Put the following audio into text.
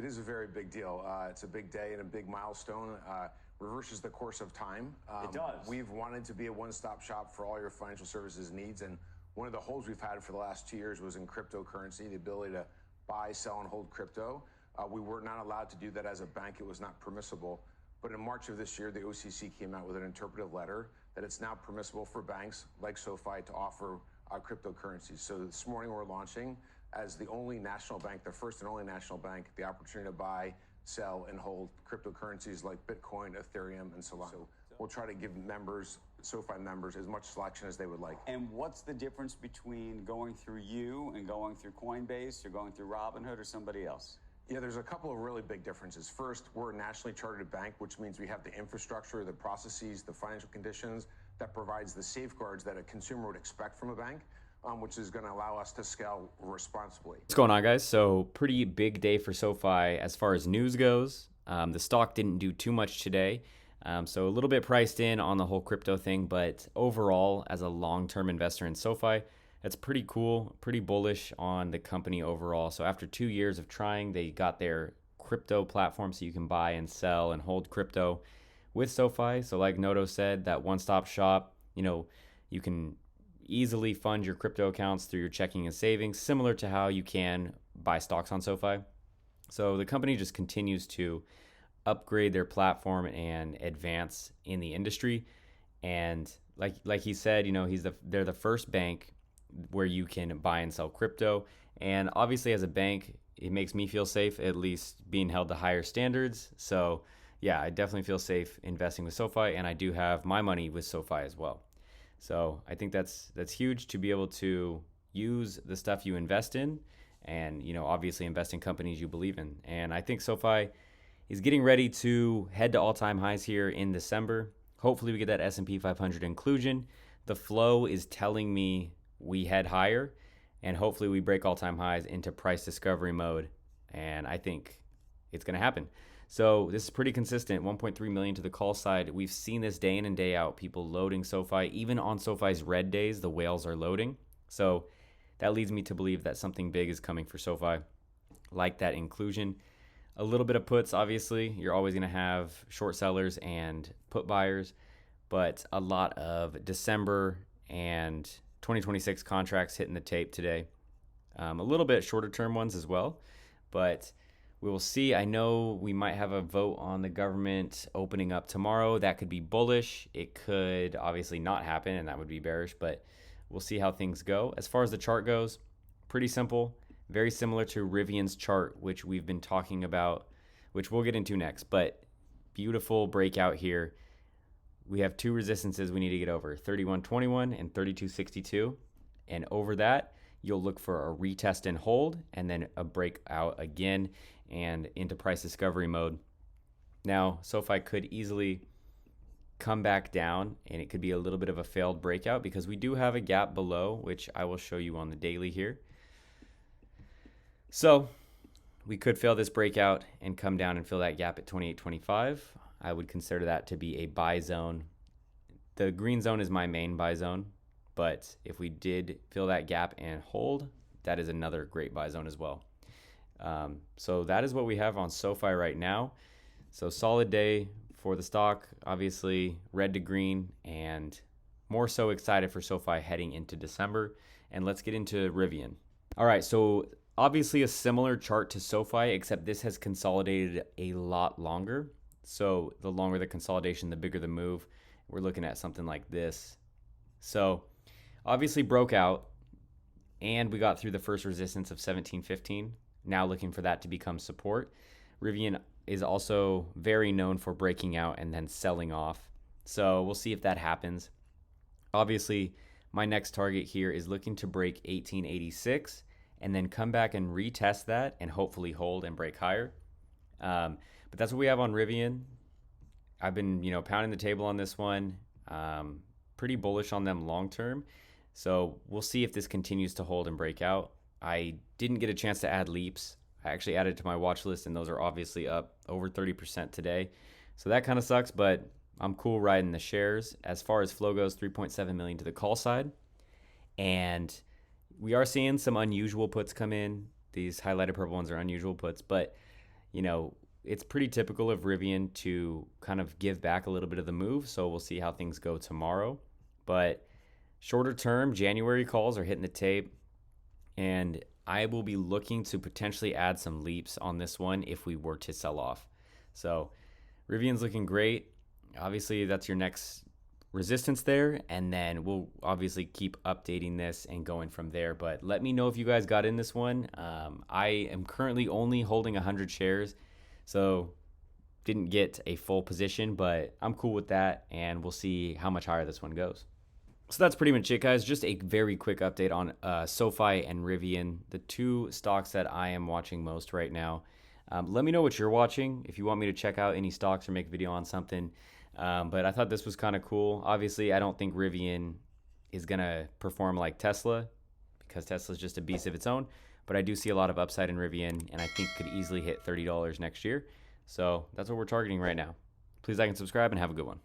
It is a very big deal. It's a big day and a big milestone. Reverses the course of time. It does. We've wanted to be a one-stop shop for all your financial services needs, and one of the holes we've had for the last 2 years was in cryptocurrency, the ability to buy, sell, and hold crypto. We were not allowed to do that as a bank. It was not permissible. But in March of this year, the OCC came out with an interpretive letter that it's now permissible for banks like SoFi to offer cryptocurrencies. So this morning we're launching as the only national bank, the first and only national bank, the opportunity to buy, sell, and hold cryptocurrencies like Bitcoin, Ethereum, and Solana. So we'll try to give members, SoFi members, as much selection as they would like. And what's the difference between going through you and going through Coinbase or going through Robinhood or somebody else? Yeah, there's a couple of really big differences. First, we're a nationally chartered bank, which means we have the infrastructure, the processes, the financial conditions that provides the safeguards that a consumer would expect from a bank, which is going to allow us to scale responsibly. What's going on, guys? So pretty big day for SoFi as far as news goes. The stock didn't do too much today, so a little bit priced in on the whole crypto thing, but overall, as a long-term investor in SoFi, that's pretty cool, pretty bullish on the company overall. So after 2 years of trying, they got their crypto platform so you can buy and sell and hold crypto with SoFi. So like Noto said, that one-stop shop, you can easily fund your crypto accounts through your checking and savings, similar to how you can buy stocks on SoFi. So the company just continues to upgrade their platform and advance in the industry. And like he said, they're the first bank where you can buy and sell crypto. And obviously as a bank, it makes me feel safe, at least being held to higher standards. So yeah, I definitely feel safe investing with SoFi, and I do have my money with SoFi as well. So I think that's huge to be able to use the stuff you invest in and, obviously invest in companies you believe in. And I think SoFi is getting ready to head to all-time highs here in December. Hopefully we get that S&P 500 inclusion. The flow is telling me we head higher, and hopefully we break all-time highs into price discovery mode, and I think it's going to happen. So this is pretty consistent, 1.3 million to the call side. We've seen this day in and day out, people loading SoFi. Even on SoFi's red days, the whales are loading. So that leads me to believe that something big is coming for SoFi, like that inclusion. A little bit of puts, obviously. You're always going to have short sellers and put buyers, but a lot of December and 2026 contracts hitting the tape today. A little bit shorter term ones as well, but we will see. I know we might have a vote on the government opening up tomorrow. That could be bullish. It could obviously not happen, and that would be bearish, but we'll see how things go. As far as the chart goes, pretty simple, very similar to Rivian's chart, which we've been talking about, which we'll get into next, but beautiful breakout here. We have two resistances we need to get over, 31.21 and 32.62. And over that, you'll look for a retest and hold, and then a breakout again and into price discovery mode. Now, SoFi could easily come back down, and it could be a little bit of a failed breakout because we do have a gap below, which I will show you on the daily here. So we could fail this breakout and come down and fill that gap at 28.25. I would consider that to be a buy zone. The green zone is my main buy zone, but if we did fill that gap and hold, that is another great buy zone as well. So that is what we have on SoFi right now. So solid day for the stock, obviously red to green, and more so excited for SoFi heading into December. And let's get into Rivian. All right, so obviously a similar chart to SoFi, except this has consolidated a lot longer. So the longer the consolidation, the bigger the move. We're looking at something like this. So obviously broke out, and we got through the first resistance of 17.15. Now looking for that to become support. Rivian is also very known for breaking out and then selling off. So we'll see if that happens. Obviously, my next target here is looking to break 1886 and then come back and retest that and hopefully hold and break higher. But that's what we have on Rivian. I've been, pounding the table on this one. Pretty bullish on them long term. So we'll see if this continues to hold and break out. I didn't get a chance to add leaps. I actually added to my watch list, and those are obviously up over 30% today. So that kind of sucks, but I'm cool riding the shares. As far as flow goes, 3.7 million to the call side. And we are seeing some unusual puts come in. These highlighted purple ones are unusual puts, but it's pretty typical of Rivian to kind of give back a little bit of the move. So we'll see how things go tomorrow. But shorter term, January calls are hitting the tape. And I will be looking to potentially add some leaps on this one if we were to sell off. So Rivian's looking great. Obviously, that's your next resistance there. And then we'll obviously keep updating this and going from there. But let me know if you guys got in this one. I am currently only holding 100 shares. So didn't get a full position, but I'm cool with that. And we'll see how much higher this one goes. So that's pretty much it, guys. Just a very quick update on SoFi and Rivian, the two stocks that I am watching most right now. Let me know what you're watching, if you want me to check out any stocks or make a video on something. But I thought this was kind of cool. Obviously, I don't think Rivian is going to perform like Tesla because Tesla is just a beast of its own. But I do see a lot of upside in Rivian, and I think could easily hit $30 next year. So that's what we're targeting right now. Please like and subscribe, and have a good one.